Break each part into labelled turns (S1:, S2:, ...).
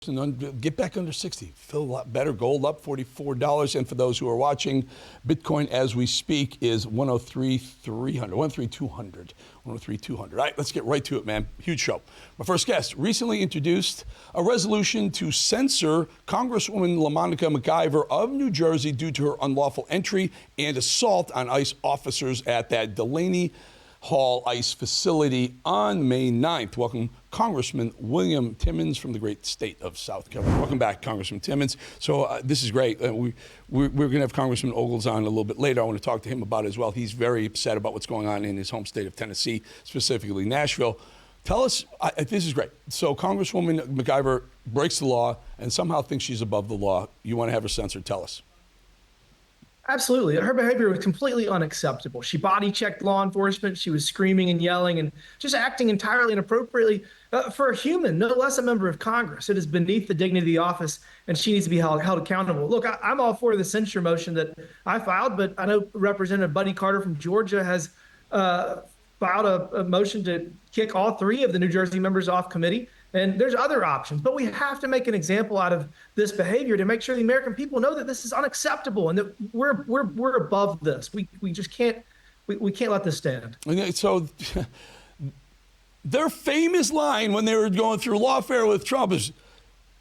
S1: Get back under 60. Feel a lot better. Gold up $44. And for those who are watching, Bitcoin as we speak is 103,300, 103,200, 103,200. All right, let's get right to it, man. Huge show. My first guest recently introduced a resolution to censure Congresswoman LaMonica McIver of New Jersey due to her unlawful entry and assault on ICE officers at that Delaney Hall ICE facility on May 9th. Welcome, Congressman William Timmons from the great state of South Carolina. Welcome back, Congressman Timmons. So this is great. We're going to have Congressman Ogles on a little bit later. I want to talk to him about it as well. He's very upset about what's going on in his home state of Tennessee, specifically Nashville. Tell us, this is great. So Congresswoman McIver breaks the law and somehow thinks she's above the law. You want to have her censored. Tell us.
S2: Absolutely. Her behavior was completely unacceptable. She body checked law enforcement. She was screaming and yelling and just acting entirely inappropriately for a human, no less a member of Congress. It is beneath the dignity of the office, and she needs to be held accountable. Look, I'm all for the censure motion that I filed, but I know Representative Buddy Carter from Georgia has filed a motion to kick all three of the New Jersey members off committee. And there's other options, but we have to make an example out of this behavior to make sure the American people know that this is unacceptable and that we're above this. We just can't let this stand.
S1: So their famous line when they were going through lawfare with Trump is,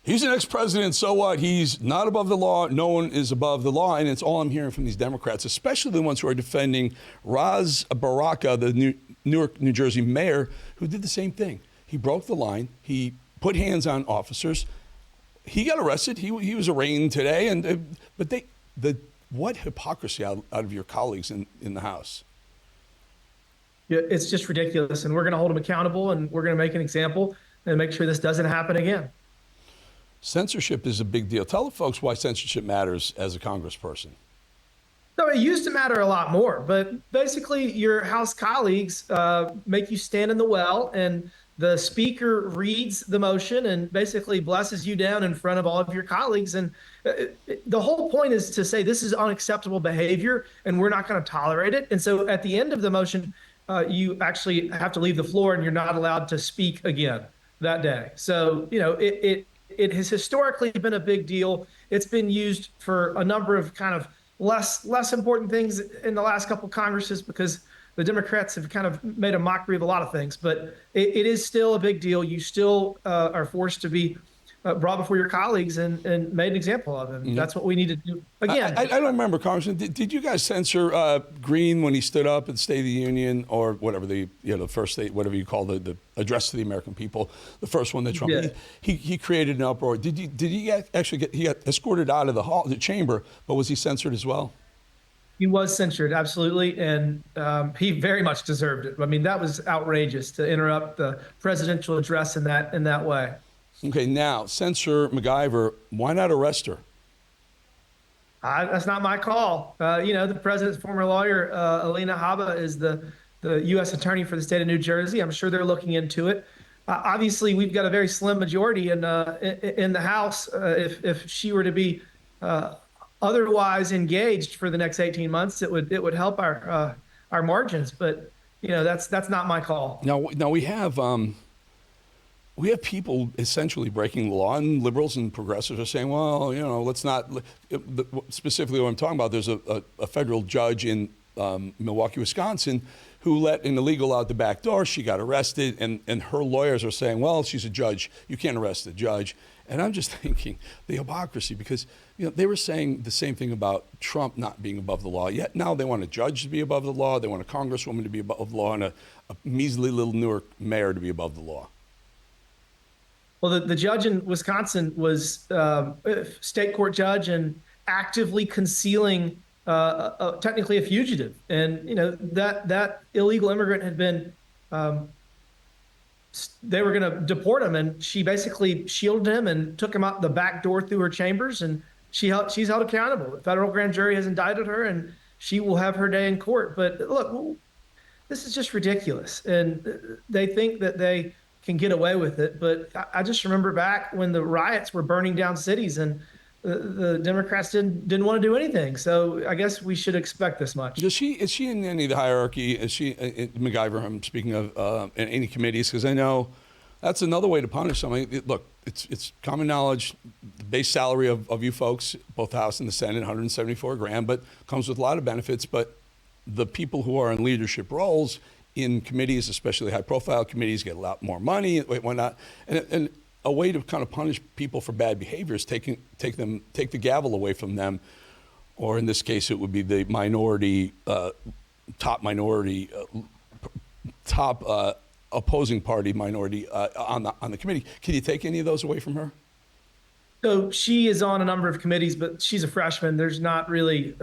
S1: he's an ex-president, so what? He's not above the law. No one is above the law. And it's all I'm hearing from these Democrats, especially the ones who are defending Ras Baraka, the Newark, New Jersey mayor, who did the same thing. He broke the line. He put hands on officers. He got arrested. He was arraigned today. But what hypocrisy out of your colleagues in the House?
S2: Yeah, it's just ridiculous. And we're going to hold them accountable, and we're going to make an example and make sure this doesn't happen again.
S1: Censorship is a big deal. Tell the folks why censorship matters as a congressperson.
S2: No, it used to matter a lot more. But basically, your House colleagues make you stand in the well, and the speaker reads the motion and basically blesses you down in front of all of your colleagues. And the whole point is to say this is unacceptable behavior and we're not going to tolerate it. And so at the end of the motion, you actually have to leave the floor and you're not allowed to speak again that day. So, you know, it has historically been a big deal. It's been used for a number of kind of less important things in the last couple of Congresses because the Democrats have kind of made a mockery of a lot of things, but it is still a big deal. You still are forced to be brought before your colleagues and made an example of him. Mm-hmm. That's what we need to do. Again,
S1: I don't remember, Congressman. Did you guys censure Green when he stood up at the State of the Union or whatever the first state, whatever you call the address to the American people, the first one that Trump he created an uproar. Did he actually he got escorted out of the chamber, but was he censored as well?
S2: He was censured, absolutely, and he very much deserved it. I mean, that was outrageous to interrupt the presidential address in that way.
S1: Okay, now, censor McIver. Why not arrest her?
S2: That's not my call. The president's former lawyer, Alina Habba, is the U.S. attorney for the state of New Jersey. I'm sure they're looking into it. Obviously, we've got a very slim majority in the House. If she were to be otherwise engaged for the next 18 months, it would help our margins. But that's not my call.
S1: Now we have people essentially breaking the law, and liberals and progressives are saying, well, let's not. Specifically, what I'm talking about, there's a federal judge in Milwaukee, Wisconsin, who let an illegal out the back door. She got arrested, and her lawyers are saying, well, she's a judge. You can't arrest the judge. And I'm just thinking the hypocrisy, because they were saying the same thing about Trump not being above the law. Yet now they want a judge to be above the law. They want a congresswoman to be above the law, and a measly little Newark mayor to be above the law.
S2: Well, the judge in Wisconsin was a state court judge and actively concealing technically a fugitive. And that illegal immigrant had been. They were going to deport him, and she basically shielded him and took him out the back door through her chambers, and she's held accountable. The federal grand jury has indicted her, and she will have her day in court. But look, this is just ridiculous, and they think that they can get away with it. But I just remember back when the riots were burning down cities, and the Democrats didn't want to do anything. So I guess we should expect this much.
S1: Is she in any of the hierarchy? Is she McIver? I'm speaking of in any committees, because I know That's another way to punish somebody. Look, it's common knowledge. The base salary of you folks, both the House and the Senate, 174 grand, but comes with a lot of benefits. But the people who are in leadership roles in committees, especially high-profile committees, get a lot more money. Why not? And a way to kind of punish people for bad behavior is take the gavel away from them, or in this case, it would be the top opposing party minority on the committee. Can you take any of those away from her?
S2: So she is on a number of committees, but she's a freshman. There's not really,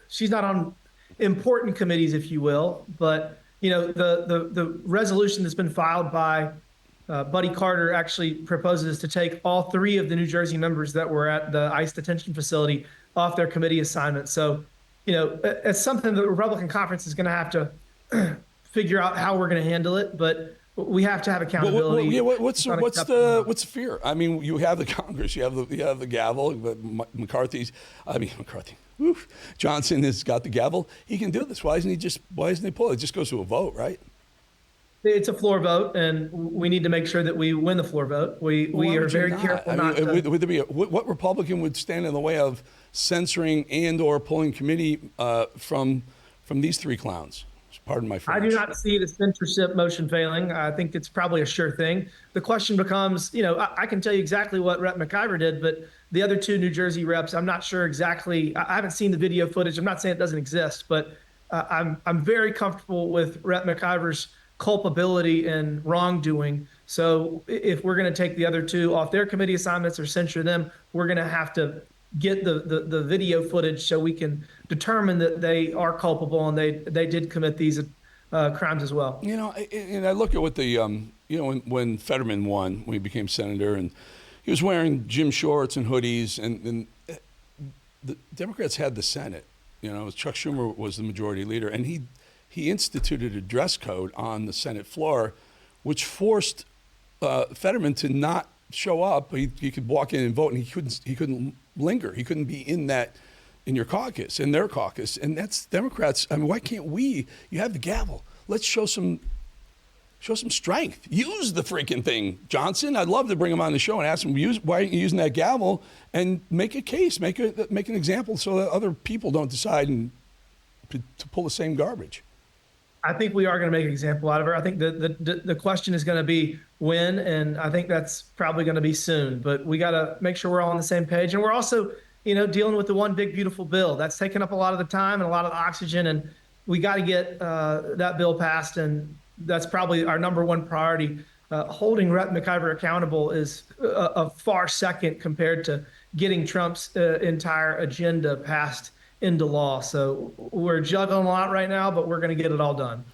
S2: she's not on important committees, if you will. But the resolution that's been filed by Buddy Carter actually proposes to take all 3 of the New Jersey members that were at the ICE detention facility off their committee assignment. So, it's something the Republican conference is going to have to figure out how we're going to handle it, but we have to have accountability.
S1: What's the fear? I mean, you have the Congress, you have the gavel, but Johnson has got the gavel. He can do this. Why isn't he pull it? It just goes to a vote, right?
S2: It's a floor vote, and we need to make sure that we win the floor vote. We are very careful not to.
S1: Would there be what Republican would stand in the way of censoring and/or pulling committee from these 3 clowns? Pardon my French.
S2: I do not see the censorship motion failing. I think it's probably a sure thing. The question becomes, I can tell you exactly what Rep. McIver did, but the other 2 New Jersey reps, I'm not sure exactly. I haven't seen the video footage. I'm not saying it doesn't exist, but I'm very comfortable with Rep. McIver's culpability and wrongdoing. So if we're going to take the other 2 off their committee assignments or censure them, we're going to have to get the video footage so we can determine that they are culpable and they did commit these crimes as well.
S1: And I look at what the when Fetterman won, when he became senator, and he was wearing gym shorts and hoodies, and the Democrats had the Senate. Chuck Schumer was the majority leader, and he instituted a dress code on the Senate floor, which forced Fetterman to not show up. He could walk in and vote, and he couldn't linger. He couldn't be in your caucus, in their caucus. And that's Democrats. I mean, why can't we? You have the gavel. Let's show some strength. Use the freaking thing, Johnson. I'd love to bring him on the show and ask him, why aren't you using that gavel, and make a case, make an example so that other people don't decide to pull the same garbage.
S2: I think we are going to make an example out of her. I think the question is going to be when, and I think that's probably going to be soon. But we got to make sure we're all on the same page. And we're also, dealing with the one big, beautiful bill. That's taken up a lot of the time and a lot of the oxygen. And we got to get that bill passed. And that's probably our number 1 priority. Holding Rep. McIver accountable is a far second compared to getting Trump's entire agenda passed into law. So we're juggling a lot right now, but we're going to get it all done.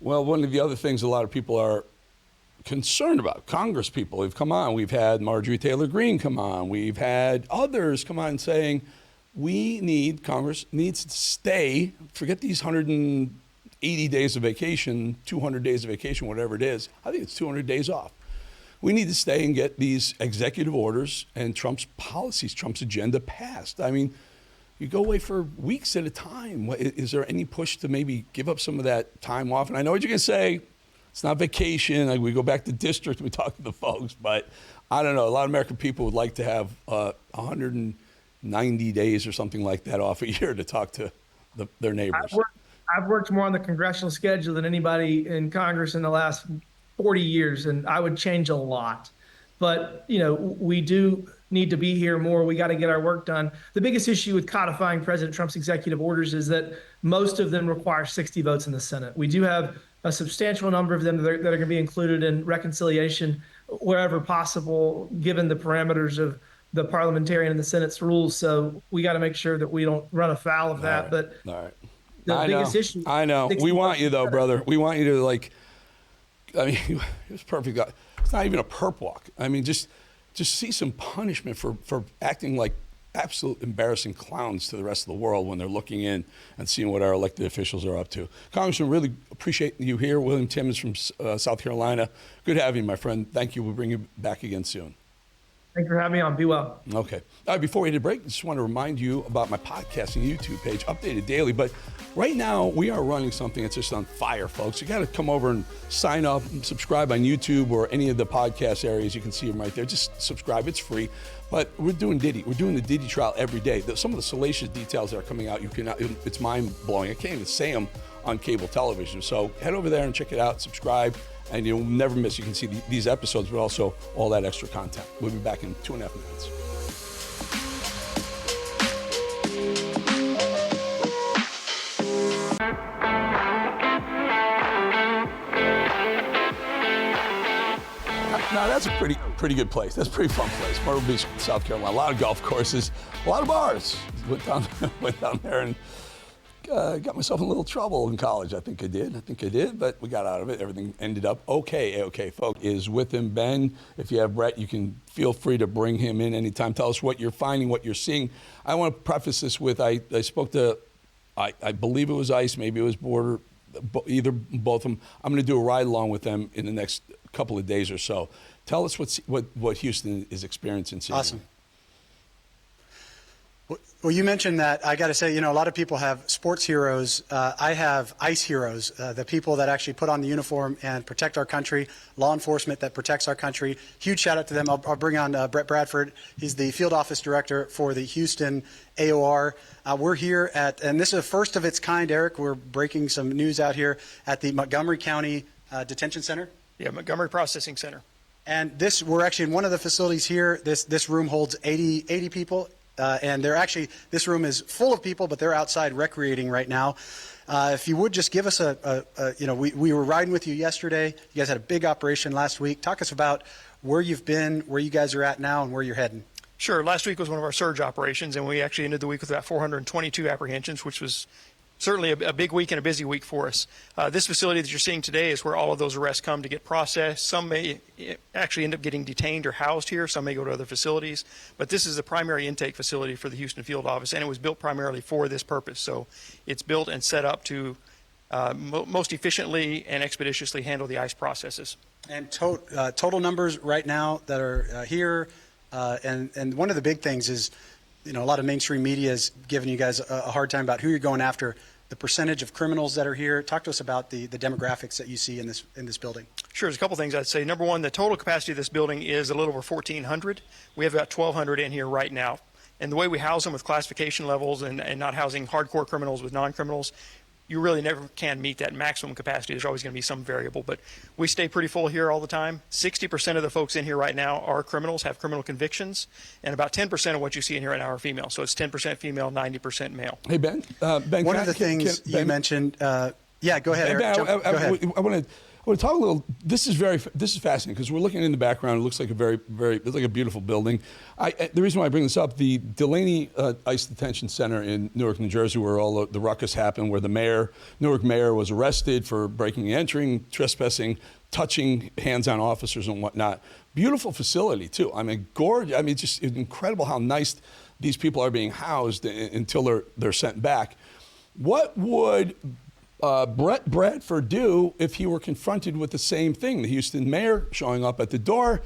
S1: Well, one of the other things a lot of people are concerned about, Congress people have come on. We've had Marjorie Taylor Greene come on. We've had others come on saying Congress needs to stay, forget these 180 days of vacation, 200 days of vacation, whatever it is. I think it's 200 days off. We need to stay and get these executive orders and Trump's policies, Trump's agenda passed. I mean, you go away for weeks at a time. Is there any push to maybe give up some of that time off? And I know what you're going to say. It's not vacation. Like, we go back to district, we talk to the folks. But I don't know. A lot of American people would like to have 190 days or something like that off a year to talk to their neighbors.
S2: I've worked more on the congressional schedule than anybody in Congress in the last 40 years, and I would change a lot. But, we do need to be here more. We got to get our work done. The biggest issue with codifying President Trump's executive orders is that most of them require 60 votes in the Senate. We do have a substantial number of them that are going to be included in reconciliation wherever possible, given the parameters of the parliamentarian and the Senate's rules. So we got to make sure that we don't run afoul of that.
S1: All right. The
S2: biggest issue.
S1: I know. We want you, though, brother. We want you to, it was perfect. It's not even a perp walk. I mean, just see some punishment for acting like absolute embarrassing clowns to the rest of the world when they're looking in and seeing what our elected officials are up to. Congressman, really appreciate you here. William Timmons from South Carolina. Good having you, my friend. Thank you. We'll bring you back again soon.
S2: Thanks for having me on. Be well.
S1: Okay. All right, before we hit a break, I just want to remind you about my podcasting YouTube page, updated daily. But right now, we are running something that's just on fire, folks. You got to come over and sign up and subscribe on YouTube or any of the podcast areas. You can see them right there. Just subscribe. It's free. But we're doing Diddy. We're doing the Diddy trial every day. Some of the salacious details that are coming out, it's mind-blowing. I can't even say them on cable television. So head over there and check it out. Subscribe. And you'll never miss. You can see these episodes, but also all that extra content. We'll be back in 2.5 minutes. Now that's a pretty good place. That's a pretty fun place. Myrtle Beach, South Carolina. A lot of golf courses, a lot of bars. Went down there and got myself in a little trouble in college. I think I did, but we got out of it. Everything ended up okay. Okay, folks, is with him. Ben, if you have Brett, you can feel free to bring him in anytime. Tell us what you're finding, what you're seeing. I want to preface this with, I spoke to, I believe it was ICE, maybe it was Border, either both of them. I'm going to do a ride along with them in the next couple of days or so. Tell us what Houston is experiencing.
S3: Awesome. Well, you mentioned that. I got to say, a lot of people have sports heroes. I have ICE heroes, the people that actually put on the uniform and protect our country, law enforcement that protects our country. Huge shout out to them. I'll bring on Brett Bradford. He's the field office director for the Houston AOR. We're here and this is a first of its kind, Eric. We're breaking some news out here at the Montgomery County Detention Center.
S4: Yeah, Montgomery Processing Center.
S3: And we're actually in one of the facilities here. This room holds 80 people. And this room is full of people, but they're outside recreating right now. If you would just give us we were riding with you yesterday. You guys had a big operation last week. Talk us about where you've been, where you guys are at now, and where you're heading.
S4: Sure. Last week was one of our surge operations, and we actually ended the week with about 422 apprehensions, which was certainly a big week and a busy week for us. This facility that you're seeing today is where all of those arrests come to get processed. Some may actually end up getting detained or housed here. Some may go to other facilities. But this is the primary intake facility for the Houston Field Office, and it was built primarily for this purpose. So it's built and set up to most efficiently and expeditiously handle the ICE processes.
S3: And total numbers right now that are here, and one of the big things is, a lot of mainstream media is giving you guys a hard time about who you're going after. The percentage of criminals that are here. Talk to us about the demographics that you see in this building.
S4: Sure, there's a couple things I'd say. Number one, the total capacity of this building is a little over 1,400. We have about 1,200 in here right now. And the way we house them with classification levels and not housing hardcore criminals with non-criminals, you really never can meet that maximum capacity. There's always going to be some variable, but we stay pretty full here all the time. 60% of the folks in here right now are criminals, have criminal convictions, and about 10% of what you see in here right now are female. So it's 10% female, 90% male.
S1: Hey, Ben.
S3: One of the things you mentioned, yeah, go ahead, Eric.
S1: Ben,
S3: go ahead.
S1: I want to talk a little. This is fascinating because we're looking in the background. It looks like it's like a beautiful building. The reason why I bring this up, the Delaney ICE Detention Center in Newark, New Jersey, where all the ruckus happened, where the Newark mayor was arrested for breaking and entering, trespassing, touching hands on officers and whatnot. Beautiful facility too. I mean, gorgeous. I mean, just incredible how nice these people are being housed until they're sent back. What would Brett Bradford do if he were confronted with the same thing? The Houston mayor showing up at the door,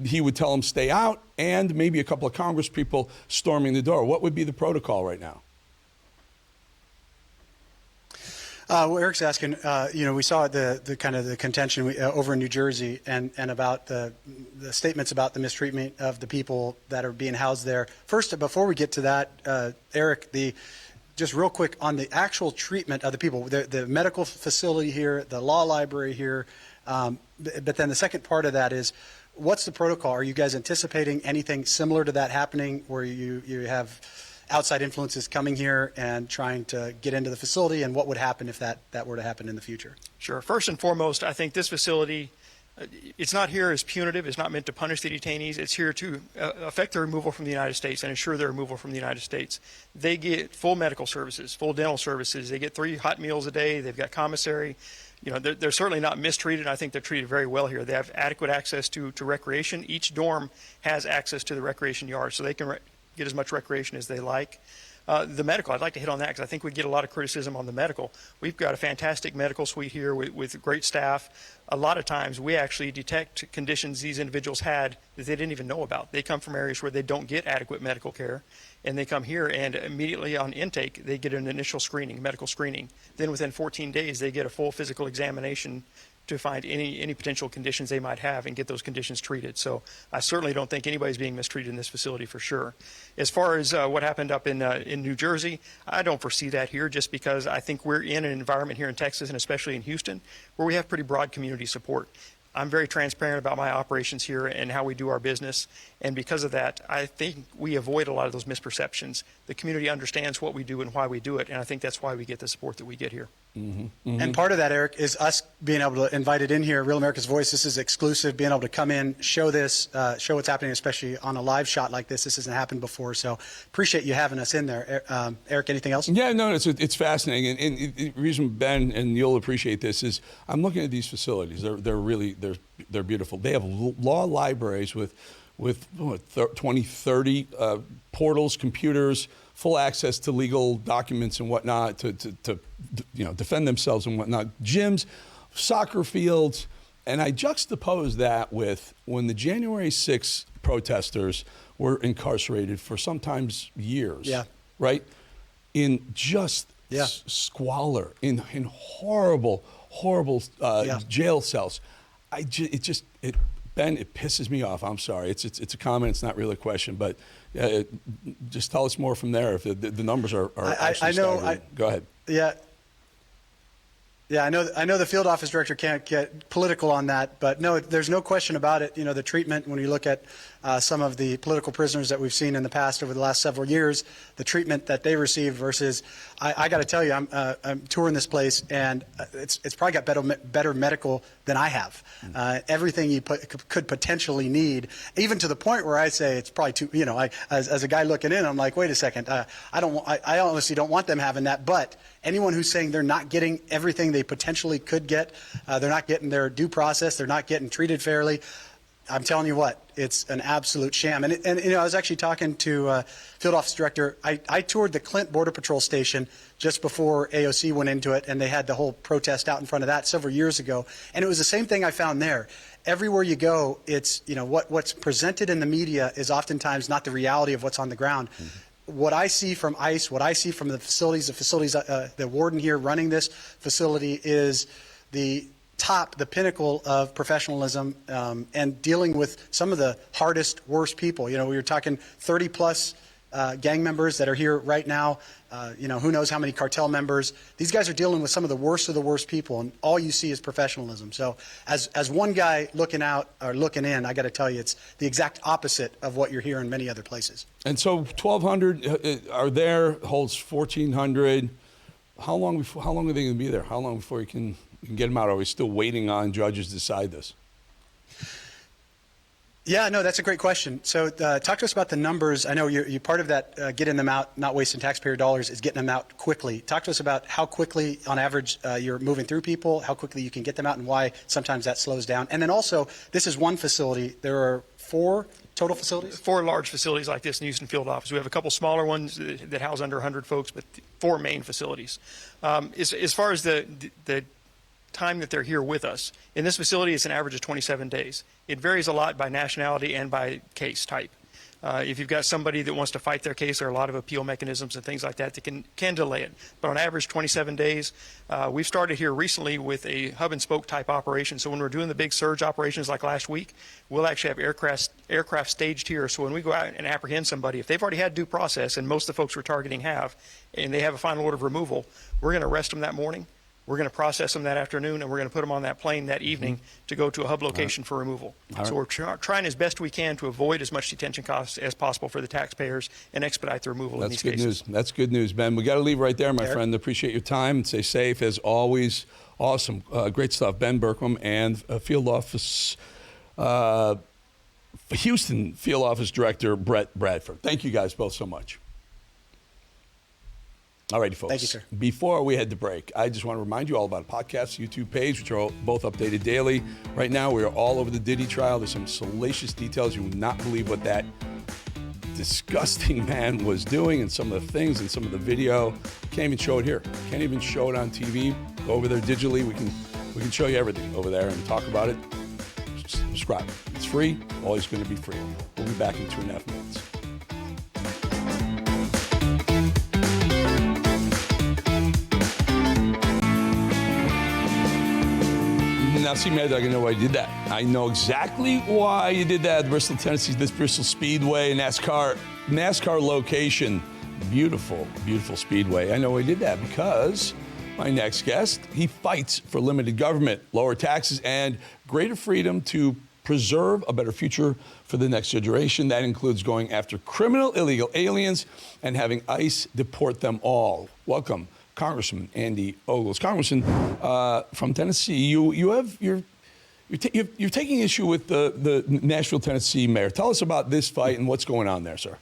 S1: he would tell him stay out, and maybe a couple of Congress people storming the door. What would be the protocol right now?
S3: Well, Eric's asking, we saw the kind of the contention over in New Jersey and about the statements about the mistreatment of the people that are being housed there. First, before we get to that, Eric, just real quick on the actual treatment of the people, the medical facility here, the law library here, but then the second part of that is, what's the protocol? Are you guys anticipating anything similar to that happening where you have outside influences coming here and trying to get into the facility, and what would happen if that were to happen in the future?
S4: Sure. First and foremost, I think this facility, it's not here as punitive. It's not meant to punish the detainees. It's here to affect their removal from the United States and ensure their removal from the United States. They get full medical services, full dental services. They get 3 hot meals a day. They've got commissary. They're certainly not mistreated. I think they're treated very well here. They have adequate access to recreation. Each dorm has access to the recreation yard, so they can get as much recreation as they like. The medical, I'd like to hit on that because I think we get a lot of criticism on the medical. We've got a fantastic medical suite here with great staff. A lot of times we actually detect conditions these individuals had that they didn't even know about. They come from areas where they don't get adequate medical care, and they come here and immediately on intake they get an initial screening, medical screening. Then within 14 days they get a full physical examination to find any potential conditions they might have and get those conditions treated. So I certainly don't think anybody's being mistreated in this facility for sure. As far as what happened up in New Jersey, I don't foresee that here just because I think we're in an environment here in Texas and especially in Houston where we have pretty broad community support. I'm very transparent about my operations here and how we do our business. And because of that, I think we avoid a lot of those misperceptions. The community understands what we do and why we do it. And I think that's why we get the support that we get here.
S3: And part of that, Eric, is us being able to invite it in here, Real America's Voice. This is exclusive, being able to come in, show this, show what's happening, especially on a live shot like this. This hasn't happened before. So appreciate you having us in there. Eric, anything else?
S1: Yeah, no, it's fascinating. And the reason, Ben, and you'll appreciate this, is I'm looking at these facilities. They're really beautiful. They have law libraries with 20, 30 portals, computers, full access to legal documents and whatnot to defend themselves and whatnot. Gyms, soccer fields, and I juxtapose that with when the January 6th protesters were incarcerated for sometimes years.
S3: Yeah.
S1: Right? In just squalor, in horrible jail cells. Ben, it pisses me off. I'm sorry. It's a comment. It's not really a question, but just tell us more from there. If the numbers are actually staggering. Go ahead.
S3: Yeah, I know the field office director can't get political on that, but no, there's no question about it. You know, the treatment, when you look at some of the political prisoners that we've seen in the past over the last several years, the treatment that they receive versus, I got to tell you, I'm touring this place, and it's probably got better medical than I have. Everything you could potentially need, even to the point where I say it's probably too, as a guy looking in, I'm like, wait a second, I honestly don't want them having that, but anyone who's saying they're not getting everything they potentially could get, they're not getting their due process, they're not getting treated fairly, I'm telling you what, it's an absolute sham. And I was actually talking to field office director. I toured the Clint Border Patrol station just before AOC went into it, and they had the whole protest out in front of that several years ago. And it was the same thing I found there. Everywhere you go, it's, what's presented in the media is oftentimes not the reality of what's on the ground. What I see from ICE, what I see from the facilities, the warden here running this facility is the pinnacle of professionalism and dealing with some of the hardest, worst people. We were talking 30 plus gang members that are here right now. Who knows how many cartel members. These guys are dealing with some of the worst people, and all you see is professionalism. So as one guy looking out or looking in, I got to tell you, it's the exact opposite of what you're hearing in many other places.
S1: And so 1,200 are there, holds 1,400. How long are they going to be there? How long before you can get them out? Are we still waiting on judges to decide this?
S3: Yeah, no, that's a great question. So talk to us about the numbers. I know you're part of that getting them out, not wasting taxpayer dollars, is getting them out quickly. Talk to us about how quickly, on average, you're moving through people, how quickly you can get them out, and why sometimes that slows down. And then also, this is one facility. There are 4 total facilities?
S4: 4 large facilities like this in Houston field office. We have a couple smaller ones that house under 100 folks, but 4 main facilities. As far as the time that they're here with us, in this facility it's an average of 27 days. It varies a lot by nationality and by case type. If you've got somebody that wants to fight their case, there are a lot of appeal mechanisms and things like that that can delay it. But on average, 27 days. We've started here recently with a hub and spoke type operation. So when we're doing the big surge operations like last week, we'll actually have aircraft staged here. So when we go out and apprehend somebody, if they've already had due process, and most of the folks we're targeting have, and they have a final order of removal, we're going to arrest them that morning. We're going to process them that afternoon, and we're going to put them on that plane that evening to go to a hub location for removal. So we're trying as best we can to avoid as much detention costs as possible for the taxpayers and expedite the removal in these cases.
S1: That's good news. That's good news, Ben. We got to leave right there, my friend. Appreciate your time, and stay safe as always. Awesome. Great stuff. Ben Berkman and Field Office, Houston Field Office Director Brett Bradford. Thank you guys both so much. All righty, folks.
S3: Thank you, sir.
S1: Before we head to break, I just want to remind you all about a podcast, YouTube page, which are both updated daily. Right now, we are all over the Diddy trial. There's some salacious details. You will not believe what that disgusting man was doing and some of the things and some of the video. Can't even show it here. Can't even show it on TV. Go over there digitally. We can show you everything over there and talk about it. Subscribe. It's free. Always going to be free. We'll be back in 2.5 minutes. Now, see, Mad Dog, I know why you did that. I know exactly why you did that. Bristol, Tennessee, this Bristol Speedway, NASCAR location. Beautiful, beautiful speedway. I know why you did that because my next guest, he fights for limited government, lower taxes, and greater freedom to preserve a better future for the next generation. That includes going after criminal illegal aliens and having ICE deport them all. Welcome, Congressman Andy Ogles. Congressman from Tennessee, you're taking issue with the Nashville, Tennessee mayor. Tell us about this fight and what's going on there, sir.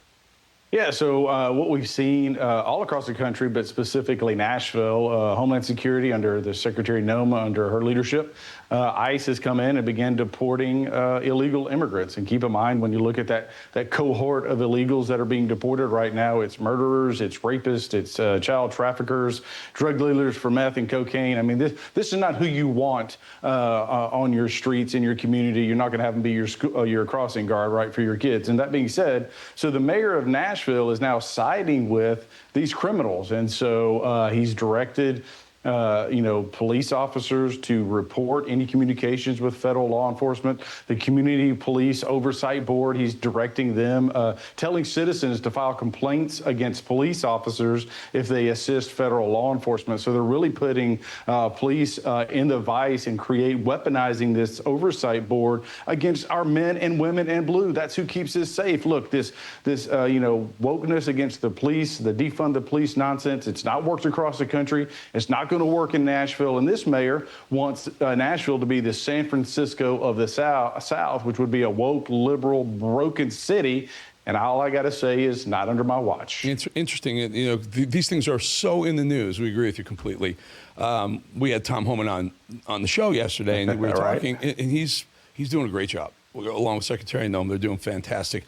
S5: Yeah, so what we've seen all across the country, but specifically Nashville, Homeland Security under the Secretary Noma, under her leadership, ICE has come in and began deporting illegal immigrants. And keep in mind, when you look at that cohort of illegals that are being deported right now, it's murderers, it's rapists, it's child traffickers, drug dealers for meth and cocaine. I mean, this is not who you want on your streets in your community. You're not going to have them be your crossing guard, right, for your kids. And that being said, so the mayor of Nashville is now siding with these criminals. And so he's directed police officers to report any communications with federal law enforcement. The Community Police Oversight Board, he's directing them, telling citizens to file complaints against police officers if they assist federal law enforcement. So they're really putting police in the vice and weaponizing this oversight board against our men and women in blue. That's who keeps us safe. Look, this wokeness against the police, the defund the police nonsense, it's not worked across the country. It's not going to work in Nashville, and this mayor wants Nashville to be the San Francisco of the South, which would be a woke, liberal, broken city. And all I got to say is not under my watch. It's
S1: interesting. These things are so in the news. We agree with you completely. We had Tom Homan on the show yesterday, and we were talking, and he's doing a great job. Along with Secretary Nome, they're doing fantastic.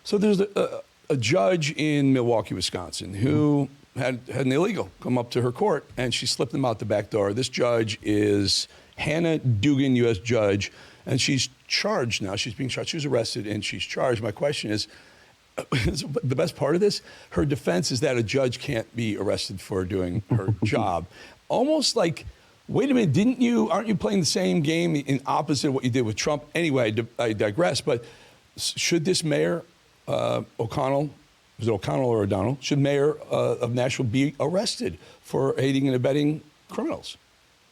S1: So there's a judge in Milwaukee, Wisconsin, who had an illegal come up to her court, and she slipped him out the back door. This judge is Hannah Dugan, U.S. judge, and she's charged now. She's being charged. She was arrested, and she's charged. My question is, the best part of this, her defense is that a judge can't be arrested for doing her job. Almost like, wait a minute, aren't you playing the same game in opposite of what you did with Trump? Anyway, I digress, but should this mayor, O'Connell, is it O'Connell or O'Donnell? Should mayor of Nashville be arrested for aiding and abetting criminals?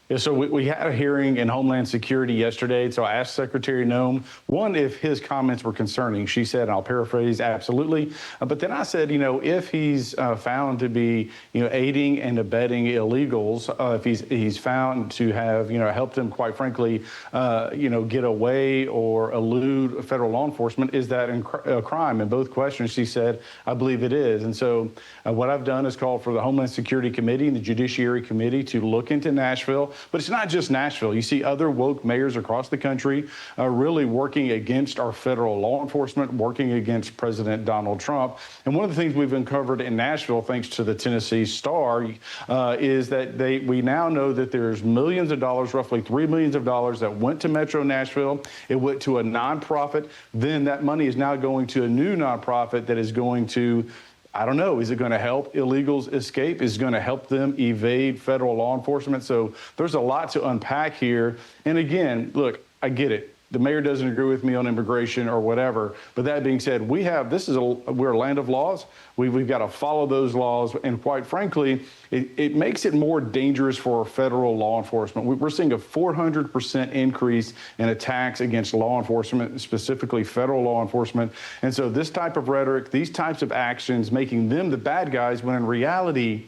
S5: Yeah, so we had a hearing in Homeland Security yesterday. So I asked Secretary Nome, one, if his comments were concerning. She said, and I'll paraphrase, absolutely. But then I said, if he's found to be, aiding and abetting illegals, if he's found to have, helped them, quite frankly, get away or elude federal law enforcement, is that a crime? In both questions, she said, I believe it is. And so what I've done is called for the Homeland Security Committee and the Judiciary Committee to look into Nashville. But it's not just Nashville. You see other woke mayors across the country really working against our federal law enforcement, working against President Donald Trump. And one of the things we've uncovered in Nashville, thanks to the Tennessee Star, is that we now know that there's millions of dollars, roughly $3 million that went to Metro Nashville. It went to a nonprofit. Then that money is now going to a new nonprofit that is going to, I don't know, is it going to help illegals escape? Is it going to help them evade federal law enforcement? So there's a lot to unpack here. And again, look, I get it. The mayor doesn't agree with me on immigration or whatever. But that being said, we're a land of laws. We've got to follow those laws. And quite frankly, it makes it more dangerous for federal law enforcement. We're seeing a 400% increase in attacks against law enforcement, specifically federal law enforcement. And so this type of rhetoric, these types of actions, making them the bad guys, when in reality,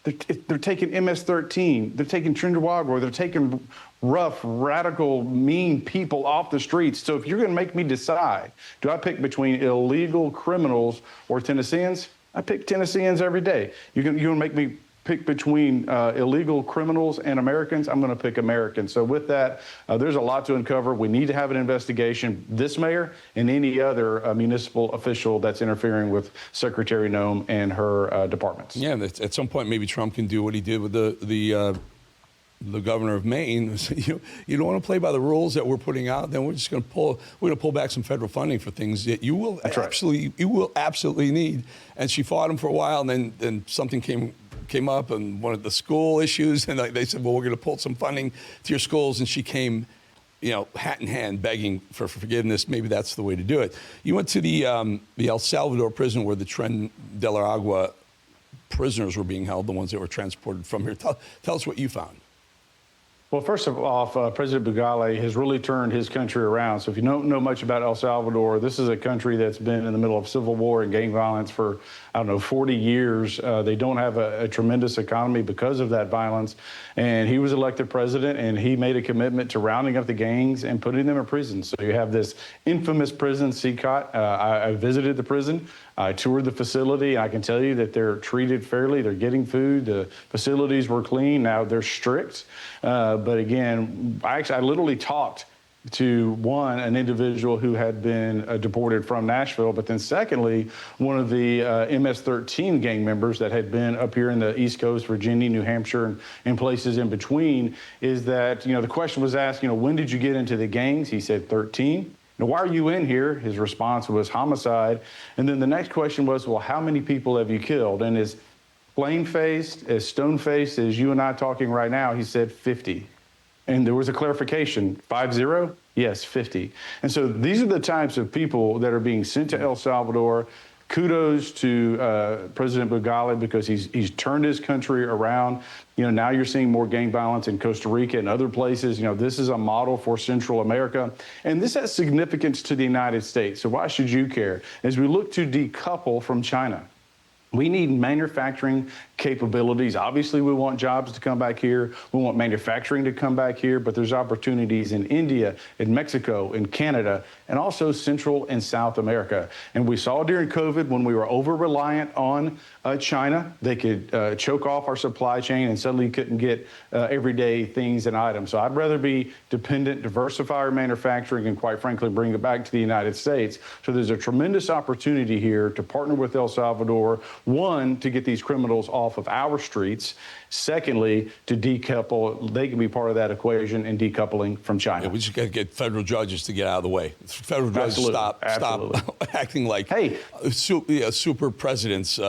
S5: they're taking MS-13, they're taking Trinidad, they're taking rough, radical, mean people off the streets. So if you're going to make me decide, do I pick between illegal criminals or Tennesseans? I pick Tennesseans every day. You're going to make me pick between illegal criminals and Americans, I'm going to pick Americans. So with that, there's a lot to uncover. We need to have an investigation. This mayor and any other municipal official that's interfering with Secretary Noem and her departments.
S1: Yeah, at some point, maybe Trump can do what he did with the governor of Maine. You don't want to play by the rules that we're putting out, then we're just going to pull back some federal funding for things that you will absolutely need. And she fought him for a while, and then something came up, and one of the school issues, and they said, well, we're going to pull some funding to your schools, and she came, hat in hand, begging for forgiveness. Maybe that's the way to do it. You went to the El Salvador prison where the Tren de la Agua prisoners were being held, the ones that were transported from here. Tell us what you found.
S5: Well, first of all, President Bugale has really turned his country around. So if you don't know much about El Salvador, this is a country that's been in the middle of civil war and gang violence for, 40 years. They don't have a tremendous economy because of that violence. And he was elected president, and he made a commitment to rounding up the gangs and putting them in prison. So you have this infamous prison, CCOT. I visited the prison. I toured the facility. I can tell you that they're treated fairly. They're getting food. The facilities were clean. Now they're strict. But again, I literally talked to an individual who had been deported from Nashville, but then secondly, one of the MS-13 gang members that had been up here in the East Coast, Virginia, New Hampshire, and places in between, is that, the question was asked, when did you get into the gangs? He said 13. Now, why are you in here? His response was homicide. And then the next question was, well, how many people have you killed? And as plain-faced, as stone-faced as you and I talking right now, he said 50. And there was a clarification, 50? Yes, 50. And so these are the types of people that are being sent to El Salvador. Kudos to President Bugale because he's turned his country around. Now you're seeing more gang violence in Costa Rica and other places. This is a model for Central America. And this has significance to the United States. So why should you care? As we look to decouple from China, we need manufacturing capabilities. Obviously, we want jobs to come back here. We want manufacturing to come back here, but there's opportunities in India, in Mexico, in Canada, and also Central and South America. And we saw during COVID when we were over-reliant on China, they could choke off our supply chain and suddenly couldn't get everyday things and items. So I'd rather be dependent, diversify our manufacturing, and quite frankly, bring it back to the United States. So there's a tremendous opportunity here to partner with El Salvador, one, to get these criminals off of our streets. Secondly, to decouple, they can be part of that equation in decoupling from China.
S1: Yeah, we just got to get federal judges to get out of the way. Federal judges stop acting like super presidents,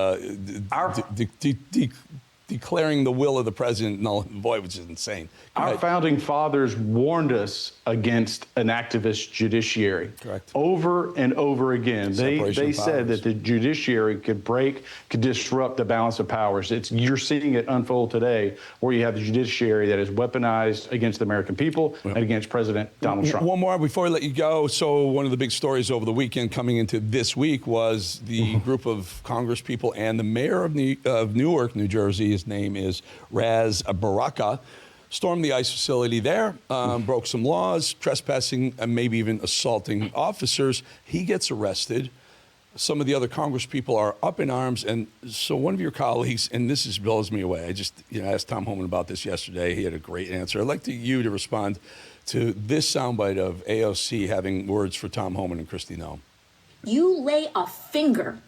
S1: declaring the will of the president null and void, which is insane.
S5: Our founding fathers warned us against an activist judiciary.
S1: Correct.
S5: Over and over again. They said that the judiciary could disrupt the balance of powers. You're seeing it unfold today, where you have the judiciary that is weaponized against the American people and against President Donald Trump.
S1: One more before I let you go. So one of the big stories over the weekend coming into this week was the group of Congress people and the mayor of Newark, New Jersey, his name is Raz Baraka, stormed the ICE facility there, broke some laws, trespassing, and maybe even assaulting officers. He gets arrested. Some of the other Congress people are up in arms. And so one of your colleagues, and this just blows me away. I just asked Tom Homan about this yesterday. He had a great answer. I'd like you to respond to this soundbite of AOC having words for Tom Homan and Kristi Noem.
S6: You lay a finger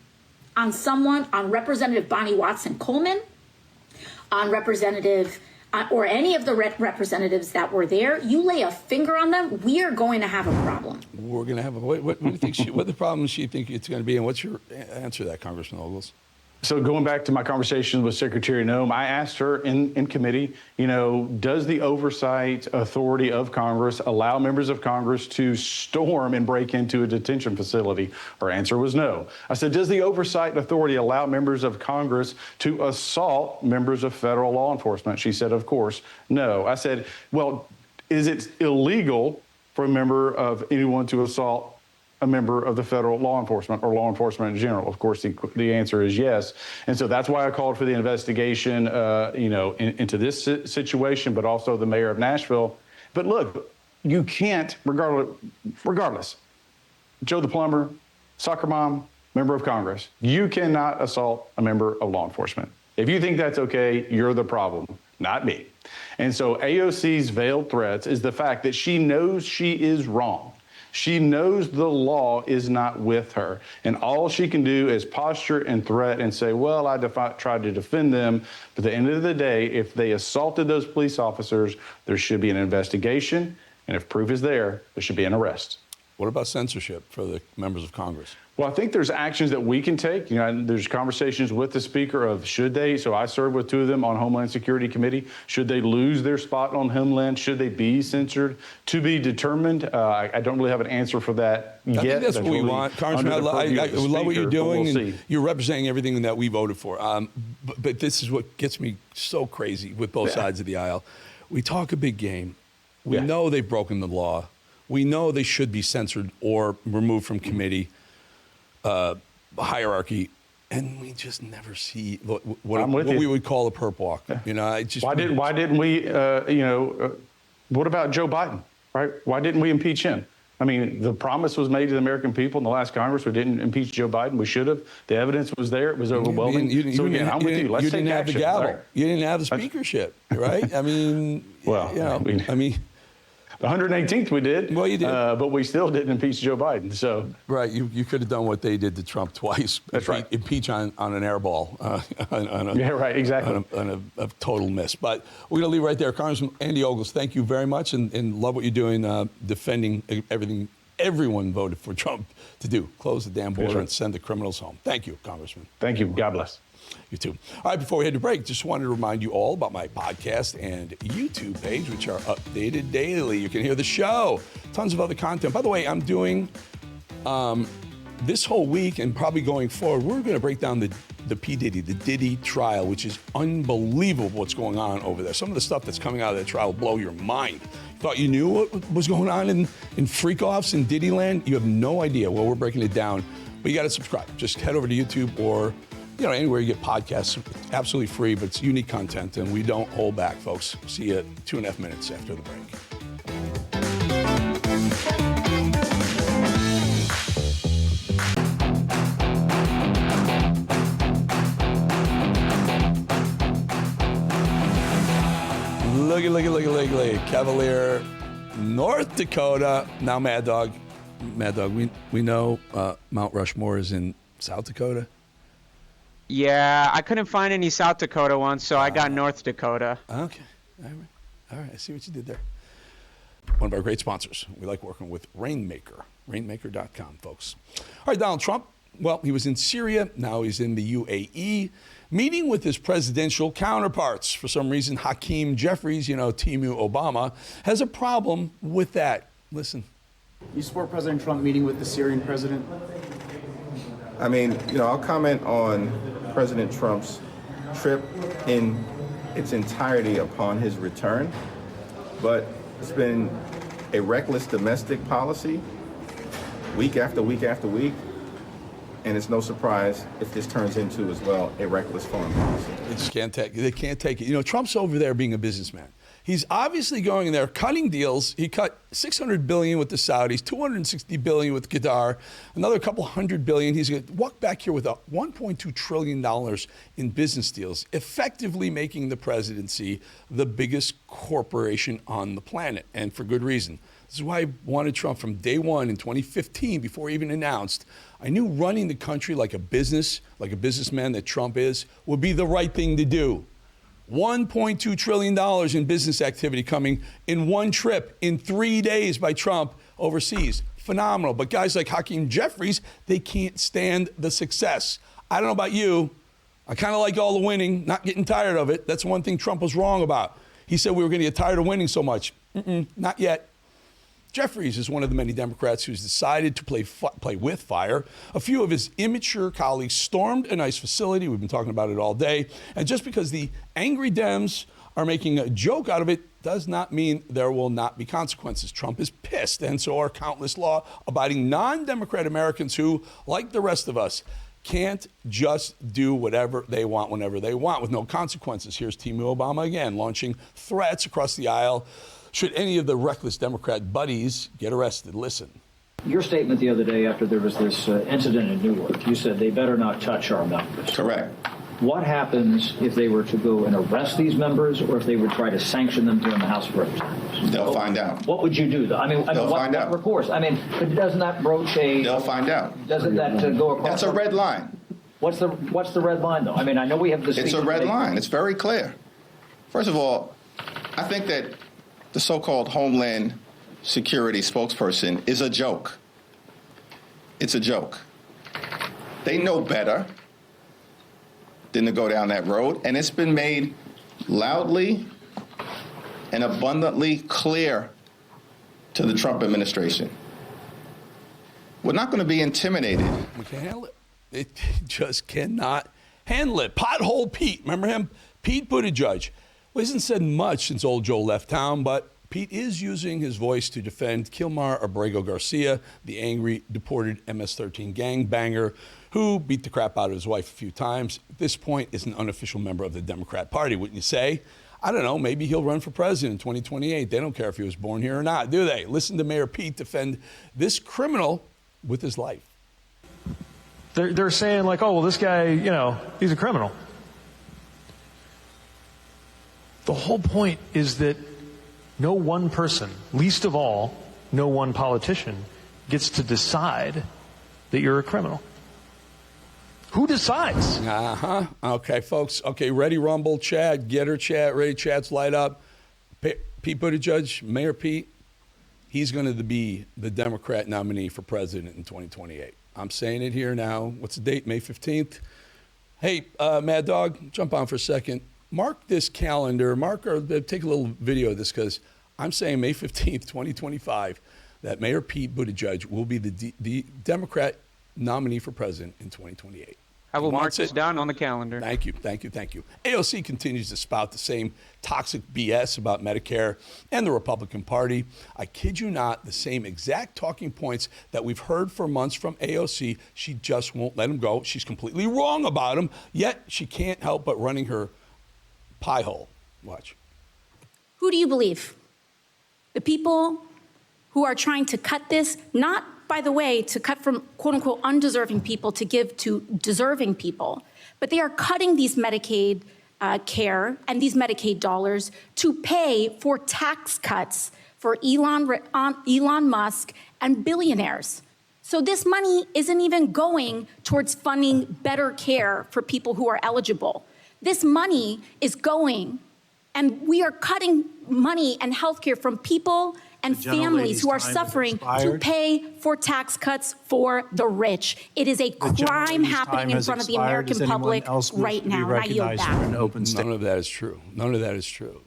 S6: on someone, on Representative Bonnie Watson Coleman, on Representative or any of the representatives that were there, you lay a finger on them, we are going to have a problem.
S1: We're going to have a, what do you think what the problem does she think it's going to be, and what's your answer to that, Congressman Ogles?
S5: So going back to my conversation with Secretary Noem, I asked her in committee, does the oversight authority of Congress allow members of Congress to storm and break into a detention facility? Her answer was no. I said, does the oversight authority allow members of Congress to assault members of federal law enforcement? She said, of course, no. I said, well, is it illegal for a member of anyone to assault a member of the federal law enforcement or law enforcement in general? Of course, the answer is yes. And so that's why I called for the investigation, into this situation, but also the mayor of Nashville. But look, you can't, regardless, Joe the plumber, soccer mom, member of Congress, you cannot assault a member of law enforcement. If you think that's okay, you're the problem, not me. And so AOC's veiled threats is the fact that she knows she is wrong. She knows the law is not with her. And all she can do is posture and threat and say, well, I tried to defend them. But at the end of the day, if they assaulted those police officers, there should be an investigation. And if proof is there, there should be an arrest.
S1: What about censorship for the members of Congress?
S5: Well, I think there's actions that we can take. There's conversations with the speaker of should they, so I served with two of them on Homeland Security Committee, should they lose their spot on Homeland? Should they be censored? To be determined. I don't really have an answer for that yet.
S1: I think that's what we want. Congressman, I love what you're doing, and you're representing everything that we voted for. But this is what gets me so crazy with both sides of the aisle. We talk a big game. We know they've broken the law. We know they should be censored or removed from committee hierarchy, and we just never see what we would call a perp walk. Why didn't we? What about Joe Biden? Right? Why didn't we impeach him? I mean, the promise was made to the American people in the last Congress. We didn't impeach Joe Biden. We should have. The evidence was there. It was overwhelming. I'm with you. Let's take action. You didn't have the gavel. You didn't have the speakership, right? I mean, the 118th we did. Well, you did. But we still didn't impeach Joe Biden. So right, you could have done what they did to Trump twice. That's right. Impeach on an airball. Right, exactly. On a total miss. But we're going to leave right there. Congressman Andy Ogles, thank you very much, and love what you're doing, defending everything everyone voted for Trump to do. Close the damn border and send the criminals home. Thank you, Congressman. Thank you. God bless. You too. All right, before we head to break, just wanted to remind you all about my podcast and YouTube page, which are updated daily. You can hear the show, tons of other content. By the way, I'm doing this whole week and probably going forward, we're going to break down the P. Diddy, the Diddy trial, which is unbelievable what's going on over there. Some of the stuff that's coming out of that trial will blow your mind. Thought you knew what was going on in freak-offs in Diddy land? You have no idea. Well, we're breaking it down. But you got to subscribe. Just head over to YouTube or anywhere you get podcasts, absolutely free, but it's unique content, and we don't hold back, folks. See you 2.5 minutes after the break. Looky. Cavalier, North Dakota. Now Mad Dog, we know Mount Rushmore is in South Dakota.
S7: Yeah, I couldn't find any South Dakota ones, so I got North Dakota.
S1: Okay. All right. I see what you did there. One of our great sponsors. We like working with Rainmaker. Rainmaker.com, folks. All right, Donald Trump. Well, he was in Syria. Now he's in the UAE, meeting with his presidential counterparts. For some reason, Hakeem Jeffries, Timu Obama, has a problem with that. Listen.
S8: You support President Trump meeting with the Syrian president?
S9: I mean, I'll comment on President Trump's trip in its entirety upon his return, but it's been a reckless domestic policy week after week after week, and it's no surprise if this turns into, as well, a reckless foreign policy.
S1: They can't take it. Trump's over there being a businessman. He's obviously going in there cutting deals. He cut $600 billion with the Saudis, $260 billion with Qatar, another couple $100 billion. He's going to walk back here with a $1.2 trillion in business deals, effectively making the presidency the biggest corporation on the planet, and for good reason. This is why I wanted Trump from day one in 2015, before he even announced. I knew running the country like a businessman that Trump is, would be the right thing to do. $1.2 trillion in business activity coming in one trip in 3 days by Trump overseas. Phenomenal. But guys like Hakeem Jeffries, they can't stand the success. I don't know about you. I kind of like all the winning, not getting tired of it. That's one thing Trump was wrong about. He said we were going to get tired of winning so much. Not yet. Jeffries is one of the many Democrats who's decided to play with fire. A few of his immature colleagues stormed a nice facility. We've been talking about it all day. And just because the angry Dems are making a joke out of it does not mean there will not be consequences. Trump is pissed, and so are countless law-abiding non-Democrat Americans who, like the rest of us, can't just do whatever they want whenever they want with no consequences. Here's Timu Obama again, launching threats across the aisle should any of the reckless Democrat buddies get arrested. Listen.
S10: Your statement the other day after there was this incident in Newark, you said they better not touch our members.
S9: Correct.
S10: What happens if they were to go and arrest these members, or if they would try to sanction them here in the House of Representatives?
S9: They'll find out.
S10: What would you do, though?
S9: They'll find out.
S10: What recourse? But doesn't that broach a...
S9: They'll find out.
S10: Doesn't that go across...
S9: That's a red line.
S10: What's the red line, though? I know we have this...
S9: It's a red line. It's very clear. First of all, I think that the so-called Homeland Security spokesperson is a joke. It's a joke. They know better than to go down that road, and it's been made loudly and abundantly clear to the Trump administration. We're not going to be intimidated.
S1: We can't handle it. It just cannot handle it. Pothole Pete, remember him? Pete Buttigieg. Well, he hasn't said much since old Joe left town, but Pete is using his voice to defend Kilmar Abrego Garcia, the angry, deported MS-13 gangbanger who beat the crap out of his wife a few times. At this point, is an unofficial member of the Democrat Party, wouldn't you say? I don't know, maybe he'll run for president in 2028. They don't care if he was born here or not, do they? Listen to Mayor Pete defend this criminal with his life.
S11: They're saying like, oh, well, this guy, he's a criminal. The whole point is that no one person, least of all, no one politician, gets to decide that you're a criminal. Who decides?
S1: Okay, folks. Okay, ready, rumble, chat, get her chat, ready, chats, light up. Pete Buttigieg, Mayor Pete, he's going to be the Democrat nominee for president in 2028. I'm saying it here now. What's the date? May 15th. Hey, Mad Dog, jump on for a second. Mark this calendar. Take a little video of this, because I'm saying May 15th, 2025, that Mayor Pete Buttigieg will be the Democrat nominee for president in 2028.
S7: I will mark this down on the calendar.
S1: Thank you. AOC continues to spout the same toxic BS about Medicare and the Republican Party. I kid you not, the same exact talking points that we've heard for months from AOC. She just won't let them go. She's completely wrong about them, yet she can't help but running her pie hole. Watch.
S12: Who do you believe? The people who are trying to cut this, not, by the way, to cut from quote unquote undeserving people to give to deserving people, but they are cutting these Medicaid care and these Medicaid dollars to pay for tax cuts for Elon Musk and billionaires. So this money isn't even going towards funding better care for people who are eligible. This money is going, and we are cutting money and health care from people and families who are suffering to pay for tax cuts for the rich. It is a crime happening in front of the American public right now. And I yield back.
S1: None of that is true.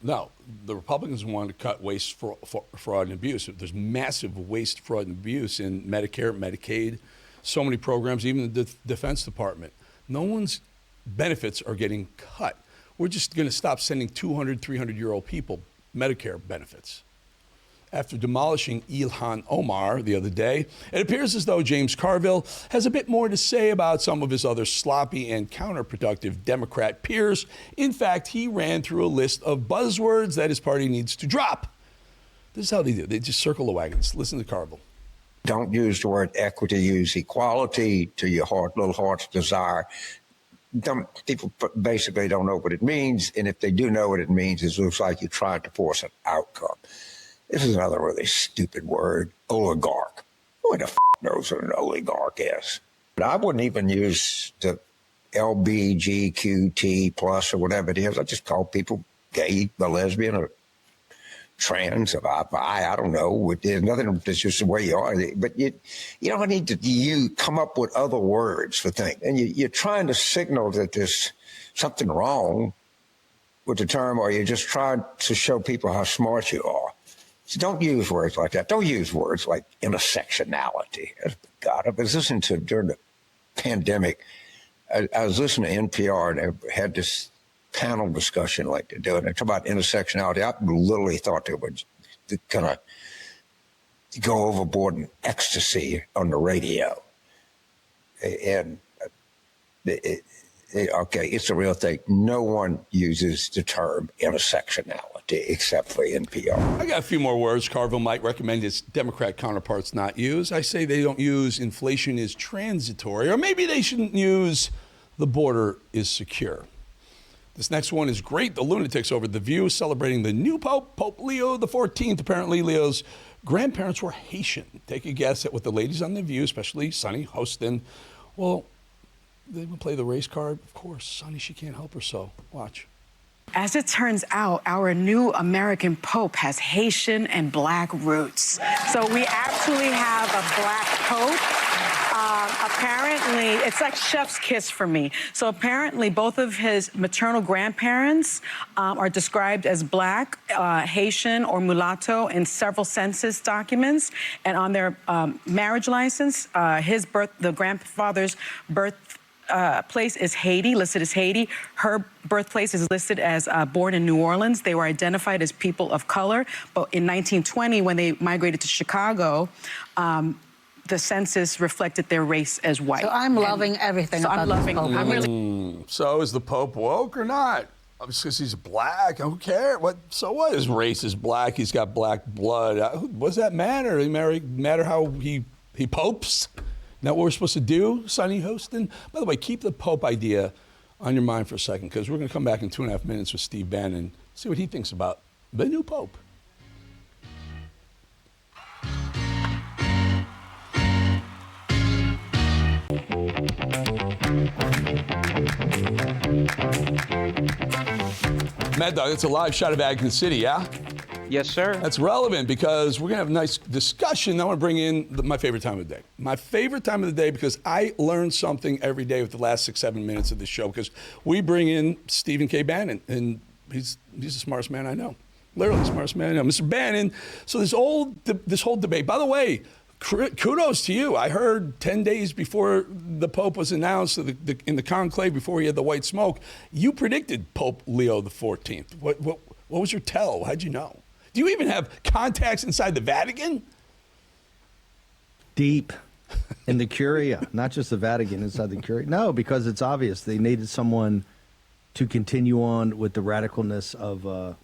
S1: No, the Republicans want to cut waste, fraud, and abuse. There's massive waste, fraud, and abuse in Medicare, Medicaid, so many programs, even the Defense Department. No one's benefits are getting cut. We're just going to stop sending 200, 300-year-old people Medicare benefits. After demolishing Ilhan Omar the other day, it appears as though James Carville has a bit more to say about some of his other sloppy and counterproductive Democrat peers. In fact, he ran through a list of buzzwords that his party needs to drop. This is how they do. They just circle the wagons. Listen to Carville.
S13: Don't use the word equity, use equality to your little heart's desire. People basically don't know what it means, and if they do know what it means, it looks like you're trying to force an outcome. This is another really stupid word, oligarch. Who the knows what an oligarch is? But I wouldn't even use the LBGQT plus or whatever it is. I just call people gay, a lesbian, or trans, or bi, I don't know. There's nothing, it's just the way you are. But you don't need to come up with other words for things. And you're trying to signal that there's something wrong with the term, or you're just trying to show people how smart you are. So don't use words like that. Don't use words like intersectionality. God, I was listening to, during the pandemic, I was listening to NPR, and they had this panel discussion like they're doing. They talk about intersectionality. I literally thought they would kind of go overboard in ecstasy on the radio. And okay, it's a real thing. No one uses the term intersectionality except for NPR.
S1: I got a few more words Carville might recommend his Democrat counterparts not use. I say they don't use inflation is transitory, or maybe they shouldn't use the border is secure. This next one is great. The lunatics over The View celebrating the new Pope, Pope Leo XIV. Apparently, Leo's grandparents were Haitian. Take a guess at what the ladies on The View, especially Sonny Hostin, well, they would play the race card. Of course, Sonny, she can't help her so. Watch.
S14: As it turns out, our new American Pope has Haitian and Black roots. So we actually have a Black Pope. Apparently, it's like chef's kiss for me. So apparently, both of his maternal grandparents are described as Black, Haitian, or mulatto in several census documents. And on their marriage license, the grandfather's birth place is Haiti, listed as Haiti. Her birthplace is listed as born in New Orleans. They were identified as people of color, but in 1920, when they migrated to Chicago, the census reflected their race as white.
S15: So I'm loving everything
S14: so
S15: about
S14: I'm loving.
S15: Pope.
S14: I'm really.
S1: So is the Pope woke or not? Because he's black. Who cares? What? So what? His race is black. He's got black blood. What does that matter? It matter how he popes? Isn't that what we're supposed to do, Sonny Hostin? By the way, keep the Pope idea on your mind for a second, because we're going to come back in 2.5 minutes with Steve Bannon, see what he thinks about the new Pope. Mad Dog, that's a live shot of Adkins City, yeah?
S7: Yes, sir.
S1: That's relevant because we're going to have a nice discussion. I want to bring in my favorite time of the day. My favorite time of the day because I learn something every day with the last 6-7 minutes of the show, because we bring in Stephen K. Bannon, and he's the smartest man I know. Literally the smartest man I know. Mr. Bannon, so this whole debate, by the way, kudos to you. I heard 10 days before the Pope was announced in the conclave, before he had the white smoke, you predicted Pope Leo XIV. What was your tell? How'd you know? Do you even have contacts inside the Vatican?
S16: Deep in the Curia, not just the Vatican, inside the Curia. No, because it's obvious they needed someone to continue on with the radicalness of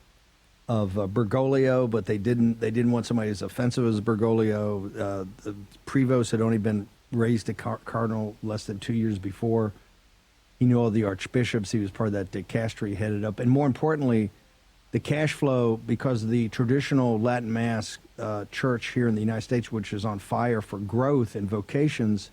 S16: Bergoglio, but they didn't want somebody as offensive as Bergoglio. The Prevost had only been raised to cardinal less than 2 years before. He knew all the archbishops. He was part of that dicastery, headed up, and more importantly, the cash flow, because the traditional Latin Mass church here in the United States, which is on fire for growth and vocations,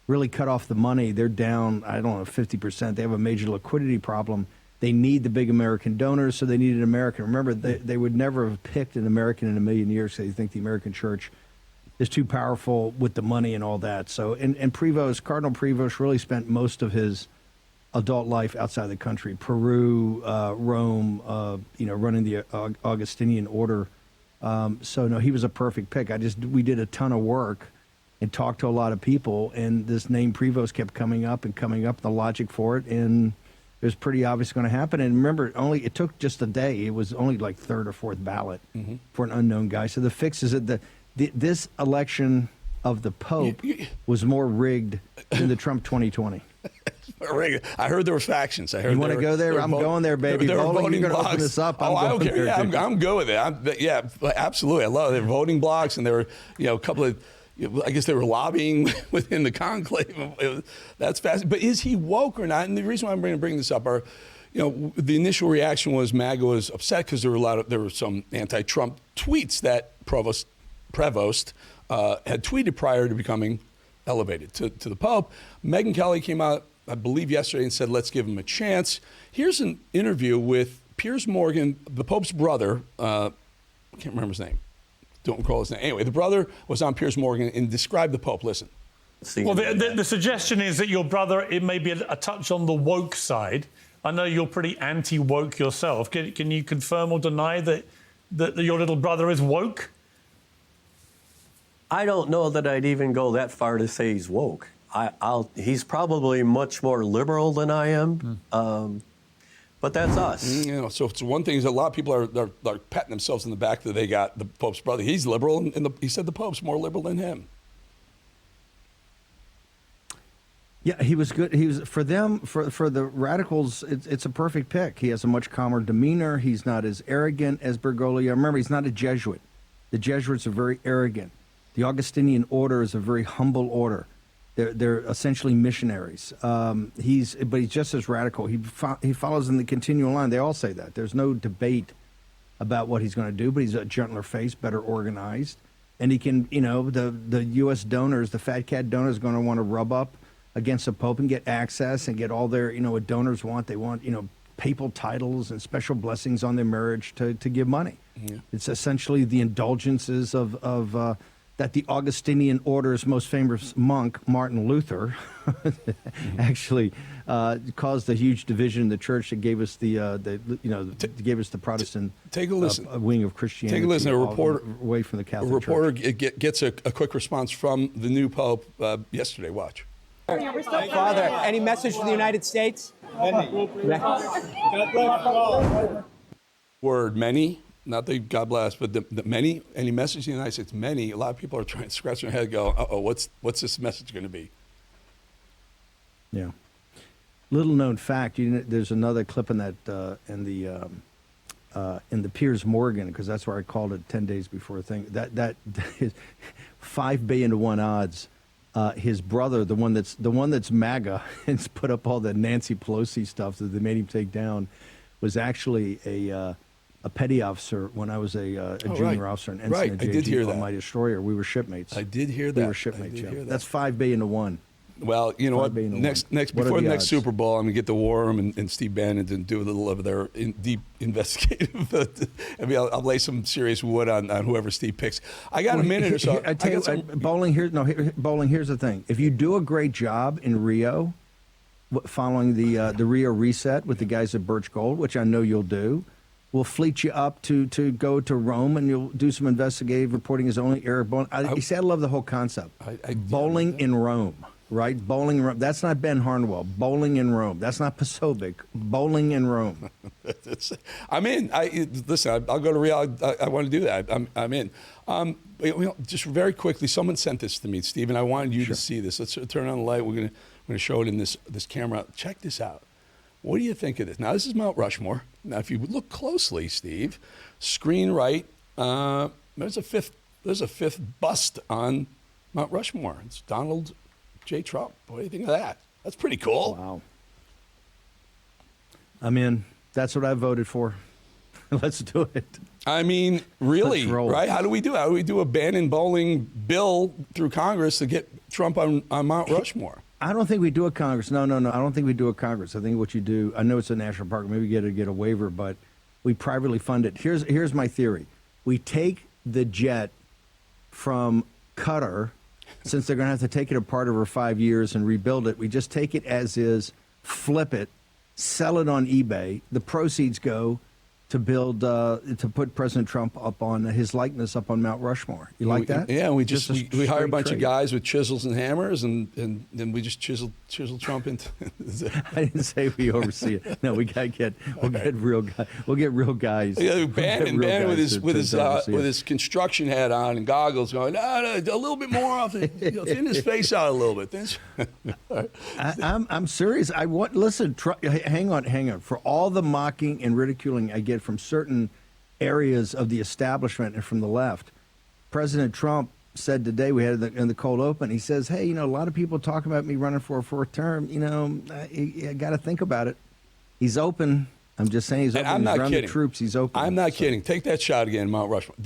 S16: really cut off the money. They're down, I don't know, 50%. They have a major liquidity problem. They need the big American donors, so they need an American. Remember, they would never have picked an American in a million years, so they think the American church is too powerful with the money and all that. So, and Prevost, Cardinal Prevost really spent most of his adult life outside the country, Peru, Rome, running the Augustinian order. So no, he was a perfect pick. We did a ton of work and talked to a lot of people, and this name Prevost kept coming up, the logic for it, and it was pretty obvious going to happen. And remember, it took just a day. It was only like third or fourth ballot for an unknown guy. So the fix is that this election of the Pope was more rigged than the Trump 2020.
S1: I heard there were factions.
S16: You want to go there? I'm going there, baby.
S1: There were voting
S16: you're going to
S1: blocks.
S16: open this up.
S1: I don't care. Yeah, I'm good with it. Yeah, absolutely. I love it. There were voting blocks, and there were a couple of, I guess they were lobbying within the conclave. That's fascinating. But is he woke or not? And the reason why I'm bringing this up are, the initial reaction was MAGA was upset because there were some anti-Trump tweets that Prevost had tweeted prior to becoming elevated to the Pope. Megyn Kelly came out, I believe, yesterday and said, let's give him a chance. Here's an interview with Piers Morgan, the Pope's brother. I can't remember his name. Don't recall his name. Anyway, the brother was on Piers Morgan and described the Pope. Listen.
S17: Well, the suggestion is that your brother, it may be a touch on the woke side. I know you're pretty anti-woke yourself. Can you confirm or deny that your little brother is woke?
S18: I don't know that I'd even go that far to say he's woke. He's probably much more liberal than I am, but that's us.
S1: So it's one thing is a lot of people are patting themselves in the back that they got the Pope's brother. He's liberal, and he said the Pope's more liberal than him.
S16: Yeah, he was good. He was for them, for the radicals. It's a perfect pick. He has a much calmer demeanor. He's not as arrogant as Bergoglio. Remember, he's not a Jesuit. The Jesuits are very arrogant. The Augustinian order is a very humble order. They're essentially missionaries. But he's just as radical. He follows in the continual line. They all say that. There's no debate about what he's going to do, but he's a gentler face, better organized. And he can, the U.S. donors, the fat cat donors, going to want to rub up against the Pope and get access and get all their, what donors want. They want, papal titles and special blessings on their marriage to give money. Yeah. It's essentially the indulgences of that the Augustinian order's most famous monk, Martin Luther, actually caused a huge division in the church that gave us gave us the Protestant
S1: take a listen.
S16: Wing of Christianity.
S1: Take a listen. A reporter
S16: away from the Catholic
S1: Church. A reporter gets a quick response from the new Pope yesterday. Watch.
S15: Father, any message to the United States?
S1: Word many. Not the God bless, but the many, any message in the United States, many, a lot of people are trying to scratch their head and go, uh-oh, what's this message going to be?
S16: Yeah. Little known fact, there's another clip in that, in the Piers Morgan, because that's where I called it 10 days before a thing, that is 5 billion to 1 odds. His brother, the one that's MAGA, and put up all the Nancy Pelosi stuff that they made him take down, was actually a petty officer when I was a junior officer in NCNJG.
S1: I did hear that.
S16: On my destroyer. We were shipmates.
S1: I did hear that.
S16: We were shipmates. Yeah. That's 5 billion to 1.
S1: Well, you know what? Before the next Super Bowl, I'm gonna get the Warren and Steve Bannon and do a little of their deep investigative. I'll lay some serious wood on whoever Steve picks. I got a minute or so.
S16: I tell you, Bolling. Here's the thing. If you do a great job in Rio, following the Rio reset with the guys at Birch Gold, which I know you'll do. We'll fleet you up to go to Rome, and you'll do some investigative reporting as only Eric Bolling. You see, I love the whole concept. Bowling in Rome, right? Bowling in Rome. That's not Ben Harnwell. Bowling in Rome. That's not Pasovic. Bowling in Rome.
S1: I'm in. Listen, I'll go to Rio. I want to do that. I'm in. Just very quickly, someone sent this to me, Stephen. I wanted you to see this. Let's turn on the light. We're gonna show it in this camera. Check this out. What do you think of this? Now, this is Mount Rushmore. Now, if you look closely, Steve, screen right, there's a fifth bust on Mount Rushmore. It's Donald J. Trump. What do you think of that? That's pretty cool.
S16: Wow. I mean, that's what I voted for. Let's do it.
S1: I mean, really, right? How do we do it? How do we do a Bannon Bolling bill through Congress to get Trump on Mount Rushmore?
S16: I don't think we do a Congress. No. I don't think we do a Congress. I think what you do, I know it's a national park, maybe get a waiver, but we privately fund it. Here's my theory. We take the jet from Qatar, since they're going to have to take it apart over 5 years and rebuild it. We just take it as is, flip it, sell it on eBay. The proceeds go to build, to put President Trump up on his likeness up on Mount Rushmore. You like that?
S1: Yeah, we hire a bunch of guys with chisels and hammers, and then we just chisel Trump into.
S16: I didn't say we oversee it. No, we'll get real guys. We'll get real guys.
S1: Yeah, Bannon with his construction hat on and goggles, going, no, a little bit more off, thin his face out a little bit.
S16: I'm serious. Listen. Hang on. For all the mocking and ridiculing I get from certain areas of the establishment and from the left, President Trump said today, we had in the cold open, he says, hey, a lot of people talk about me running for a fourth term. I got to think about it. He's open. I'm just saying he's open.
S1: I'm not kidding.
S16: The troops, he's open.
S1: I'm not kidding. Take that shot again, Mount Rushmore.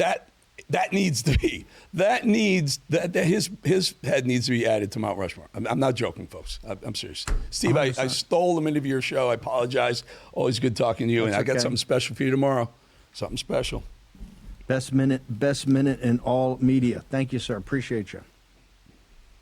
S1: That needs to be. His head needs to be added to Mount Rushmore. I'm not joking, folks. I'm serious. Steve, I stole a minute of your show. I apologize. Always good talking to you. I got something special for you tomorrow. Something special.
S16: Best minute in all media. Thank you, sir. Appreciate you.